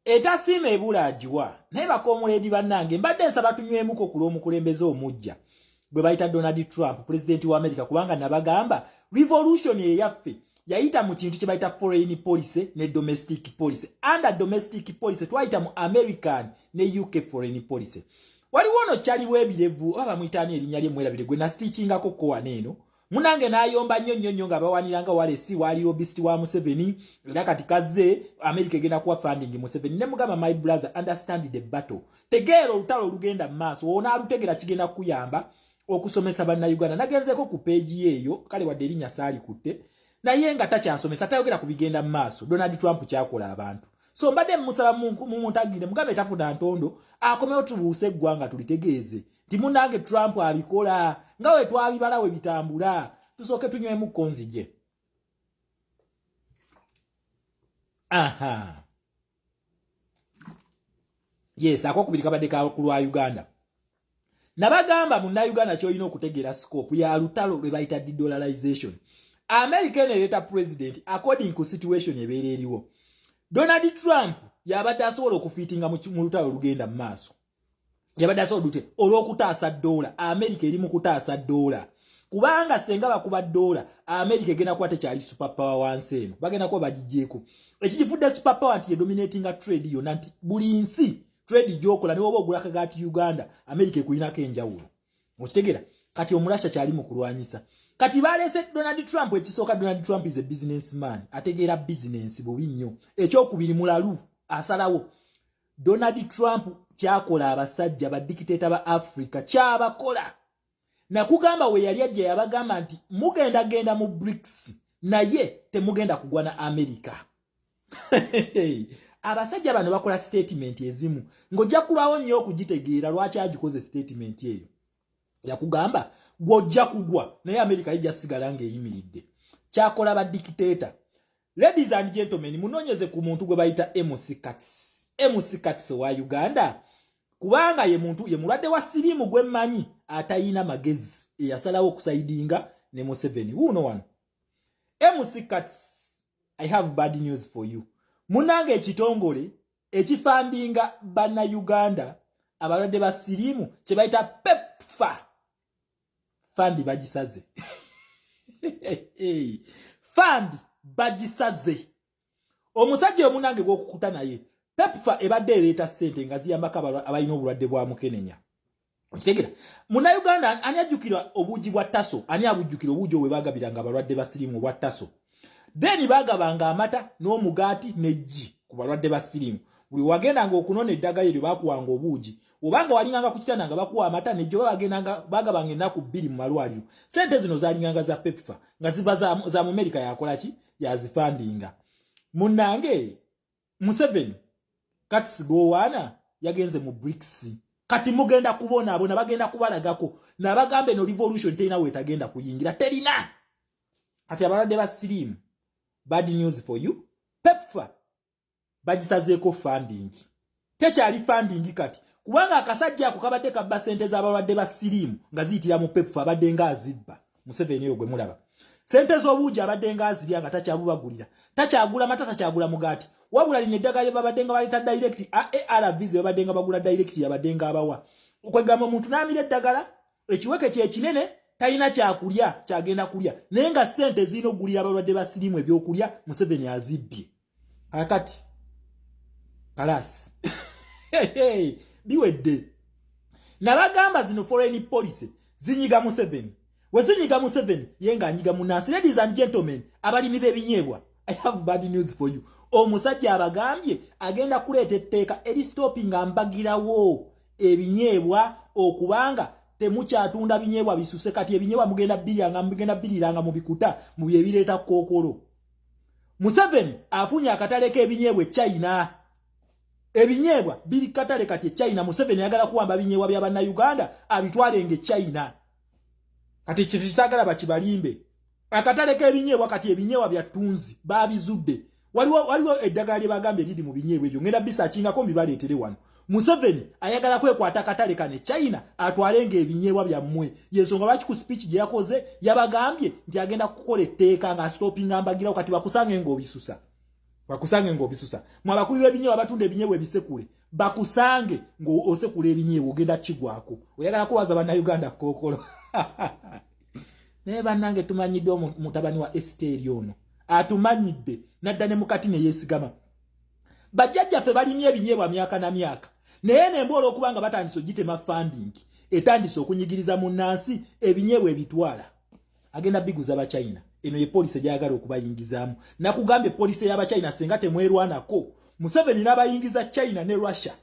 Etasiima ebula agiwa naye bakomuledi bannange mbadde nsaba tunywemuko ku lw'omukulembeze omujja gwe bayita Donald Trump pulezidenti wa America kubanga nabagamba revolution eyaffe yayita mu kintu kye bayita foreign policy ne domestic policy. Under domestic policy twayita mu American ne UK foreign policy. Waliwo ono kyaliwo ebirevu oba bamuyitaani erinnya lye mwera bire gwe nasitiikingako ko waneeno munange n'ayomba nnyo nga bawaniranga walesi wali lobbyist wa Museveni era kati kazze America egenda kuwa funding Museveni ne mugamba my brother understand the battle tegeera olutalo olugenda mu maaso wona alutegera kigenda kuyamba okusomesa bannayuganda nagenzeko ku page eyo kale wadde erinnya saali kutte naye nga takyasomesa tayogera ku bigenda mu maaso Donald Trump kyakola abantu so mbadde musaba mumuntagire mugambe tafuna ntondo akomewo tubuuse eggwanga tulitegeeze nti munange Trump abikola nga we twabibala we bitambula tusooke tunywemu konzije. Aha yes akokubiri kabadde ka ku lwa Uganda nabagamba munnayuganda kyolina okutegeera scope ya lutalo lwe bayita de-dollarization. America enereeta president according to situation ebeera eriwo. Donald Trump yabadde asobola okufiitinga mu lutalo olugenda mu maaso yabadde asobola dute olw'okutaasa dola America eri mu kutaasa dola kubanga senga bakuba dola America egenda kuba tekyali superpower wansi eno bagenda kuba bagijjeeko ekigifudde superpower nti dominatinga trade yonna nti buli nsi trade gyokola ne woba ogula kagati Uganda America ekulinako enjawulo okitegeera kati omurasha kyali mu kulwanyisa kati balese Donald Trump ekisooka Donald Trump is a businessman ategeera business bubi nnyo ekyokubiri mulalu asalawo Donald Trump kyakola abasajja ba dictator ba Africa kyabakola nakugamba we yali ajja yabagamba nti mugenda mu BRICS naye temugenda kugwa na America. Abasajja bano bakola statement ezimu ngojja kulwawo nnyo okugitegeera lwaki agikoze statement eyo yakugamba gwojja kugwa naye America ijja sigala ng'eyimiridde kyakola ba dictator. Ladies and gentlemen munonyeze ku muntu gwe bayita MC Katz wa Uganda kubanga ye muntu ye mulwadde wa sirimu gwe mmanyi atayina magezi eyasalawo okusaidinga ne Museveni. Who know one? MC Katz, I have bad news for you. Munange ekitongole ekifandinga banna Uganda abalwadde ba sirimu kye bayita PEPFAR fandi bagisaze. Fandi bagisaze. Omusajja omunange gwokukuta naye PEPFAR ebadde ereeta ssente nga ziyambako abalina obulwadde bwa mukenenya. Okitegera muna Uganda ani ajjukira obuugi bwa Taso ani abujjukira obuugi obwe bagabiranga abalwadde ba sirimu bwa Taso then bagabanga amata n'omugaati n'eggi ku balwadde ba sirimu buli wagendanga okunona eddagala eryo bakuwanga obuugi obanga walinganga ku kitanda nga bakuwa amata n'eggi bagabanga ennaku 2 mu malwaliro. Sente zino zalinganga za PEPFAR nga ziba za mu America yakola ki yazifandinga. Munnange Museveni kati gowana yagenze mu BRICS kati mugenda kubona abona bagenda kubalagako nabagambe no revolution tena wetagenda kuyingira terina kati abalwadde ba sirimu. Bad news for you. PEPFAR bagisazeeko funding tekyali funding kati kubanga akasajja ako kabadde kabba sente z'abalwadde ba sirimu nga ziyitira mu PEPFAR abadde nga azibba. Museveni oyo gwe mulaba sente z'obuugi abadde nga azirya nga takyabubagulira takyagula mata takyagula mugaati wabula lino eddagala babadde nga baleta direct ARVs babadde nga bagula direct yabadde nga abawa okwegamba omuntu n'amira eddagala ekiweke kye kinene talina kyakulya kyagenda kulya naye nga sente zino ogulira abalwadde ba sirimu ebyokulya Museveni azibbye akati kalasi biwedde nabagamba zino foreign policy zinyiga Museveni wezinyiga Museveni yenga anyiga munansi. Ladies and gentlemen abalimi b'ebinyeebwa I have bad news for you. Omusajja abagambye agenda kuleeta etteeka eri stopping ambagirawo ebinyeebwa okubanga temukyatunda binyeebwa bisuse kati ebinyeebwa mugenda biliranga mu bikuta mu byebireeta kookolo. Museveni afunye akatale k'ebinyeebwa China. Ebinyeebwa biri katale kati China. Museveni yagala kuwamba binyeebwa bya banna Uganda abitwalenge China. Kati kisagala bakibalimbe. Akatale k'ebinyeebwa kati ebinyeebwa bya tunzi babizudde. Waliwo eddagala lye bagambe liri mu binyeebwa ebyo ngenda bisaakingako mbibaleetere wano. Museveni ayagala kwekwata akatale kane China atwalenga ebinyeebwa byammwe. Yensonga lwaki ku speech gye yakoze yabagambye nti agenda kukola etteeka nga stopping ambagirawo kati bakusange ng'obisusa. bakusange ng'obisusa mwabakubi b'ebinyeebwa abatunda ebinyeebwa ebisekule bakusange ng'osekula ebinyeebwa ogenda kigwako oyagala kuwaza bannayuganda kookolo naye bannange tumanyiddwe mutabani wa Esiteri ono atumanyidde nadda ne mukati ne yeesigama bajjajjaffe balimye ebinyeebwa myaka na myaka naye nemboola okuba nga batandise ogitema funding etandise okunyigiriza mu nnansi ebinyeebwa ebitwala agenda biguza Bachina eno ye poliisi gyagala okubayingizaamu nakugambye poliisi y'Abachina senga temwerwanako Museveni n'abayingiza China ne Russia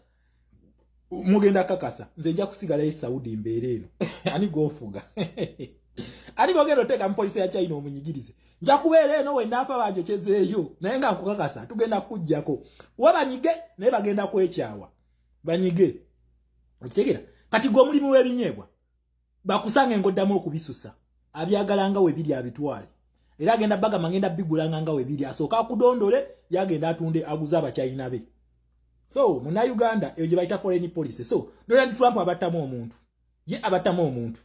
mugenda kakasa nze nja kusigala ye Saudi mbeere eno ani gofuga ani bogero teka poliisi ya China omunyigirize nja kubeera eno we naafa banjokezeeyo naye nga nkukakasa tugenda kujjako kuba banyige naye bagenda kwekyawa banyige okitegera kati gwe omulimu w'ebinyeebwa bakusange ng'oddamu okubisusa abyagalanga we biri abitwale era agenda bagamba ngenda bigulanga nga we biri asooka akudondole yagenda atunde aguza Abachina be so muna Uganda eyo gye bayita foreign policy so Donald Trump abattamu omuntu ye abattamu omuntu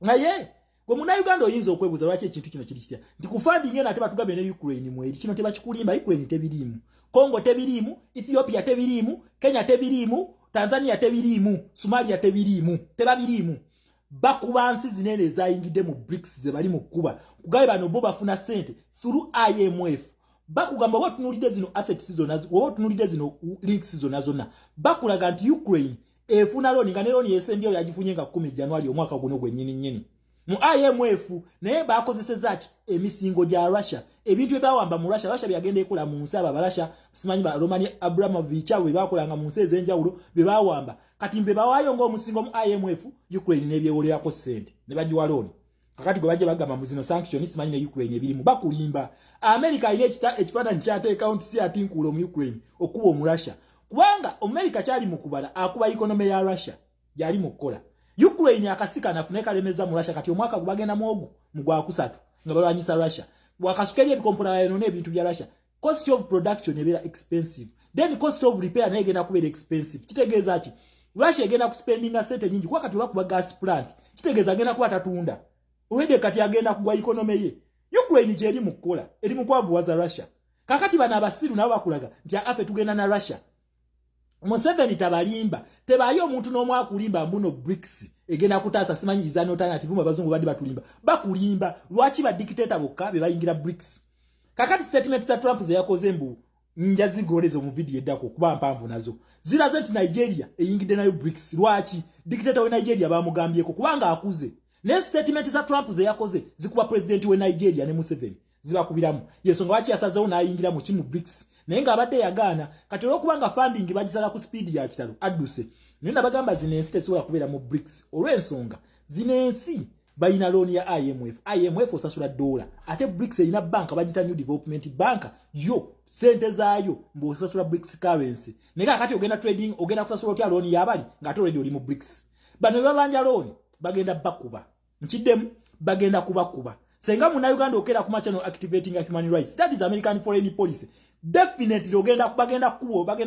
naye gwe muna Uganda oyinza okwebuuza lwaki ekintu kino kiri kitya nti kufandinga ate batugambe ne Ukraine mweri kino tebakikulimba Ukraine tebiriimu Congo tebiriimu Ethiopia tebiriimu Kenya tebiriimu Tanzania tebiriimu Somalia tebiriimu tebabiriimu bakubansi zinene ezayingidde mu BRICS ze bali mu kuba kugabe bano bo bafuna sente through IMF bakugamba bo tunulide zino assets zona wo tunulide zino links zona bakulaga nti Ukraine efuna loan nga ne loan yesembyo yagifunye nga 10 January omwaka guno gwennyini mu IMF naye bakozeseza ki emisingo gya Russia ebintu ebawamba mu Russia byagenda ekula mu nsi aba Russia simanyi ba Roman Abramovich abo bakolanga mu nsi ezenjawulo bebawamba kati mbe bawayo ng'omusingo mu IMF Ukraine nebyewolerako sente ne bagiwa loan kakati gwe bajje bagamba mu zino sanctions simanyi ne Ukraine ebirimu bakulimba America ine ekifaananyi kyate account si atinkulo mu Ukraine okuba mu Russia kubanga America kyali mu kubala akuba economy ya Russia yali mu kola Ukraine akasika nafune kalemeza mu Russia kati omwaka gubagenda mwogu mu gwa kusatu nga balwanyisa Russia bwakasukeri ebikompona yano n'ebintu bya Russia cost of production ebera expensive then cost of repair naye egenda kubeera expensive kitegeeza ki Russia egenda kuspendinga sente nyingi kwa kati bakuba gas plant kitegeeza agenda kuba tatunda uwede kati agenda kugwa economy ye Ukraine gyeri mu kola eri mu kwavuwaza Russia kakati bana abasiru nabo bakulaga nti afe tugenda na Russia Museveni tabalimba tebayo omuntu n'omwakulimba mbuno BRICS egenda kutaasa simanyiza alternative mu bazungu badi batulimba bakulimba lwaki ba dictator bokka be bayingira BRICS kakati statement za Trump ze yakoze mbu njazigoleze mu video eddako kuba mpanvu nazo ziraze nti Nigeria eyingide nayo BRICS lwaki dictator we Nigeria bamugambyeko kubanga akuze ne statement za Trump ze yakoze zikuba president we Nigeria ne Museveni zibakubiramu yensonga wachi yasazewo n'ayingira mu kimu BRICS naye nga abadde yagaana kati olw'okubanga funding bagisala ku speed ya kitalo adduse naye nabagamba zino ensi tesobola kubeera mu BRICS olw'ensonga zino ensi bayina loan ya IMF osasula dola ate BRICS erina banka bagita New Development Bank yo sente zaayo mb'osasula BRICS currency naye kakati ogenda trading ogenda kusasula otya loan y'abali ng'ate already oli mu BRICS bano babanja loan bagenda bakuba nkiddemu bagenda kubakuba senga muna Uganda okera kuma channel activating human rights that is American foreign policy definitely bagenda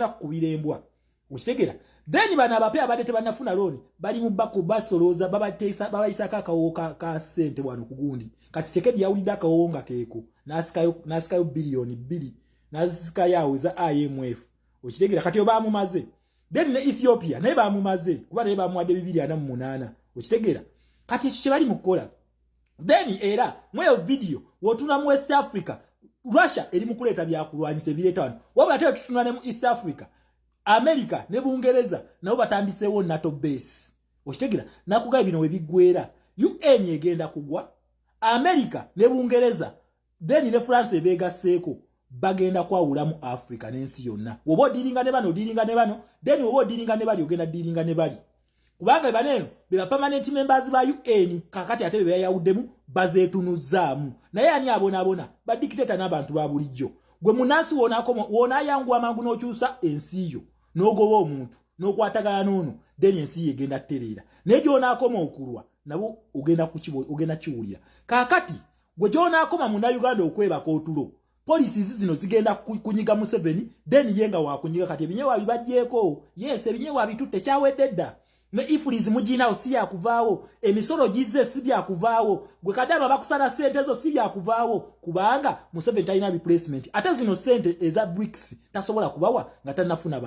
kukubira embwa ukitegera then bana abapya abadde tebanafuna loan bali mu bako basoloza babayisa akawo ka sente wano kugundi kati Sekedi yawulidde akawo nga keeko nasikayo billion 2 nasikayo za IMF ukitegera kati obamumaze then ne Ethiopia naye bamumaze kuba naye bamuwadde 248 ukitegera kati ekyo kye bali mukola then era mweyo video wotuna mu West Africa Russia eri mu kuleta byakulwanyisa ebireta wano wabula ate tutuna ne mu East Africa America ne Bungereza nabo batandiseewo NATO base okitegera nakugaye bino we biggwera UN egenda kugwa America ne Bungereza then ne France ebegaseeko bagenda kwawula mu Africa n'ensi yonna wobo diringa ne bano then wobo diringa ne bali ogenda diringa ne bali kubanga baneno beba permanent members ba UN kakati ate bebe yawuddemu bazetunuzaamu naye ani abona ba dictator n'abantu ba bulijjo gwe munansi wona yangu amangu n'okyusa ensi yo n'ogoba omuntu n'okwatagana n'ono then ensi yegenda terera nejo onakoma okulwa nabo ogenda kiwulira kakati gwe jona akoma mu Uganda okweba kotulo policies zino zigenda kunyiga Museveni then yenga wa kunyiga kati ebinyewa bibajjeko yes ebinyewa bitutte kyawedde dda ne ifurizi mujinawo si ya kuvaawo emisolo gize si bya kuvaawo gwe kadama bakusala sente zo si bya kuvaawo kubanga Museveni talina replacement ate zino sente eza bricks tasobola kubawa nga tanafuna